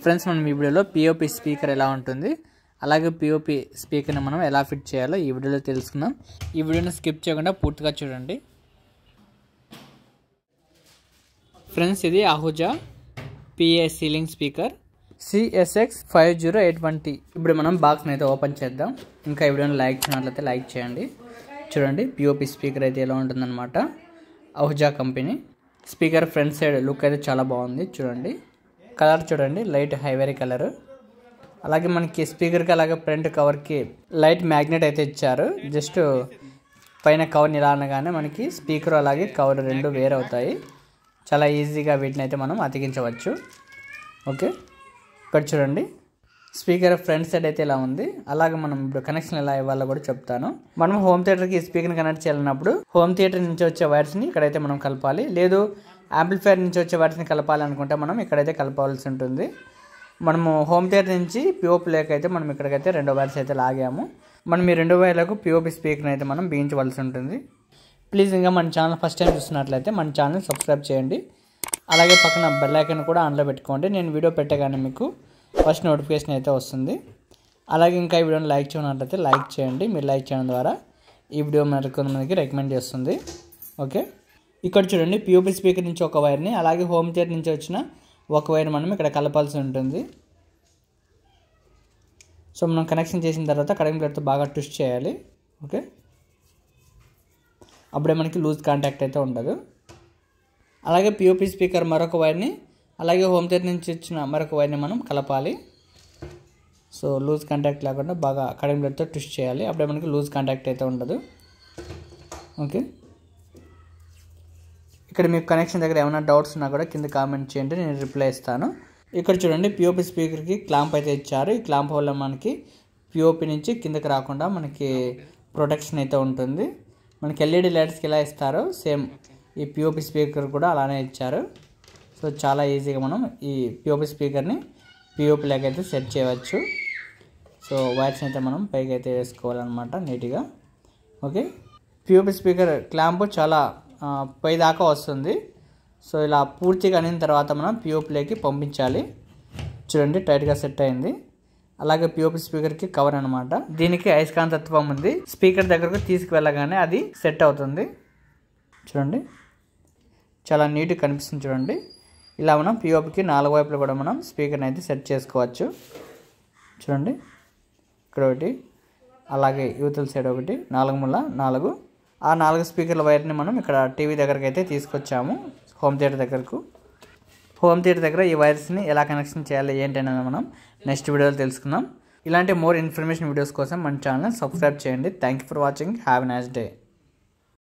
Friends మనం ఈ వీడియోలో పిఓపి స్పీకర్ ఎలా ఉంటుంది అలాగే పిఓపి స్పీకర్ని మనం ఎలా ఫిట్ చేయాలో ఈ వీడియోలో తెలుసుకుందాం. ఈ వీడియోని స్కిప్ చేయకుండా పూర్తిగా చూడండి. ఫ్రెండ్స్ ఇది Ahuja PA ceiling speaker CSX 5081T. ఇప్పుడు మనం బాక్స్ని అయితే ఓపెన్ చేద్దాం. ఇంకా ఈ వీడియోని లైక్ చేయనట్లయితే లైక్ చేయండి. చూడండి పిఓపి స్పీకర్ అయితే ఎలా ఉంటుందన్నమాట. Ahuja company speaker front side look అయితే చాలా బాగుంది. చూడండి కలర్ చూడండి, లైట్ హైవరీ కలర్. అలాగే మనకి స్పీకర్కి అలాగే ఫ్రంట్ కవర్కి లైట్ మ్యాగ్నెట్ అయితే ఇచ్చారు. జస్ట్ పైన కవర్ని ఇలా అనగానే మనకి స్పీకర్ అలాగే కవర్ రెండు వేరు అవుతాయి. చాలా ఈజీగా వీటిని అయితే మనం అతికించవచ్చు. ఓకే, ఇక్కడ చూడండి స్పీకర్ ఫ్రంట్ సైడ్ అయితే ఇలా ఉంది. అలాగే మనం ఇప్పుడు కనెక్షన్ ఎలా ఇవ్వాలో కూడా చెప్తాను. మనం హోమ్ థియేటర్కి స్పీకర్ని కనెక్ట్ చేయాలన్నప్పుడు హోమ్ థియేటర్ నుంచి వచ్చే వైర్స్ని ఇక్కడైతే మనం కలపాలి. లేదు యాంప్లిఫైర్ నుంచి వచ్చే వైర్స్ని కలపాలి అనుకుంటే మనం ఇక్కడైతే కలపాల్సి ఉంటుంది. మనము హోమ్ థియేటర్ నుంచి పిఓపి లేక అయితే మనం ఇక్కడికైతే రెండో వైర్స్ అయితే లాగాము. మనం ఈ రెండు వైర్లకు పిఓపి స్పీకర్ని అయితే మనం బిగించవలసి ఉంటుంది. ప్లీజ్ ఇంకా మన ఛానల్ ఫస్ట్ టైం చూస్తున్నట్లయితే మన ఛానల్ సబ్స్క్రైబ్ చేయండి. అలాగే పక్కన బెల్ ఐకాన్ కూడా ఆన్లో పెట్టుకోండి. నేను వీడియో పెట్టగానే మీకు ఫస్ట్ నోటిఫికేషన్ అయితే వస్తుంది. అలాగే ఇంకా ఈ వీడియోని లైక్ చేయనట్లయితే లైక్ చేయండి. మీరు లైక్ చేయడం ద్వారా ఈ వీడియో మరికొంతమందికి రికమెండ్ చేస్తుంది. ఓకే, ఇక్కడ చూడండి పిఓపి స్పీకర్ నుంచి ఒక వైర్ని అలాగే హోమ్ థియేటర్ నుంచి వచ్చిన ఒక వైర్ మనం ఇక్కడ కలపాల్సి ఉంటుంది. సో మనం కనెక్షన్ చేసిన తర్వాత కటింగ్ ప్లేట్తో బాగా ట్విస్ట్ చేయాలి. ఓకే, అప్పుడే మనకి లూజ్ కాంటాక్ట్ అయితే ఉండదు. అలాగే పిఓపి స్పీకర్ మరొక వైర్ని అలాగే హోమ్ థియేటర్ నుంచి వచ్చిన మరొక వైర్ని మనం కలపాలి. సో లూజ్ కాంటాక్ట్ లేకుండా బాగా కటింగ్ ప్లేట్తో ట్విస్ట్ చేయాలి. అప్పుడే మనకి లూజ్ కాంటాక్ట్ అయితే ఉండదు. ఓకే, ఇక్కడ మీకు కనెక్షన్ దగ్గర ఏమైనా డౌట్స్ ఉన్నా కూడా కింద కామెంట్ చేయండి, నేను రిప్లై ఇస్తాను. ఇక్కడ చూడండి పిఓపి స్పీకర్కి క్లాంప్ అయితే ఇచ్చారు. ఈ క్లాంప్ వల్ల మనకి పిఓపి నుంచి కిందకి రాకుండా మనకి ప్రొటెక్షన్ అయితే ఉంటుంది. మనకి ఎల్ఈడి లైట్స్కి ఎలా ఇస్తారో సేమ్ ఈ పిఓపి స్పీకర్ కూడా అలానే ఇచ్చారు. సో చాలా ఈజీగా మనం ఈ పిఓపి స్పీకర్ని పిఓపి లాగా అయితే సెట్ చేయవచ్చు. సో వైర్స్ అయితే మనం పైకి అయితే వేసుకోవాలన్నమాట నీట్గా. ఓకే, పిఓపి స్పీకర్ క్లాంప్ చాలా పై దాకా వస్తుంది. సో ఇలా పూర్తిగా అనిన తర్వాత మనం పిఓపిలోకి పంపించాలి. చూడండి టైట్గా సెట్ అయింది. అలాగే పిఓపి స్పీకర్కి కవర్ అనమాట. దీనికి అయస్కాంతత్వం ఉంది. స్పీకర్ దగ్గరకు తీసుకువెళ్ళగానే అది సెట్ అవుతుంది. చూడండి చాలా నీట్గా కనిపిస్తుంది. చూడండి ఇలా మనం పిఓపికి నాలుగు వైపులు కూడా మనం స్పీకర్ని అయితే సెట్ చేసుకోవచ్చు. చూడండి ఇక్కడ ఒకటి, అలాగే యువతల సైడ్ ఒకటి, 4 ఆ 4 స్పీకర్ల వైర్ని మనం ఇక్కడ టీవీ దగ్గరకు అయితే తీసుకొచ్చాము. హోమ్ థియేటర్ దగ్గరకు. హోమ్ థియేటర్ దగ్గర ఈ వైర్స్ని ఎలా కనెక్షన్ చేయాలి ఏంటి అనేది మనం నెక్స్ట్ వీడియోలో తెలుసుకుందాం. ఇలాంటి మోర్ ఇన్ఫర్మేషన్ వీడియోస్ కోసం మన ఛానల్ సబ్స్క్రైబ్ చేయండి. Thank you for watching. Have a nice day.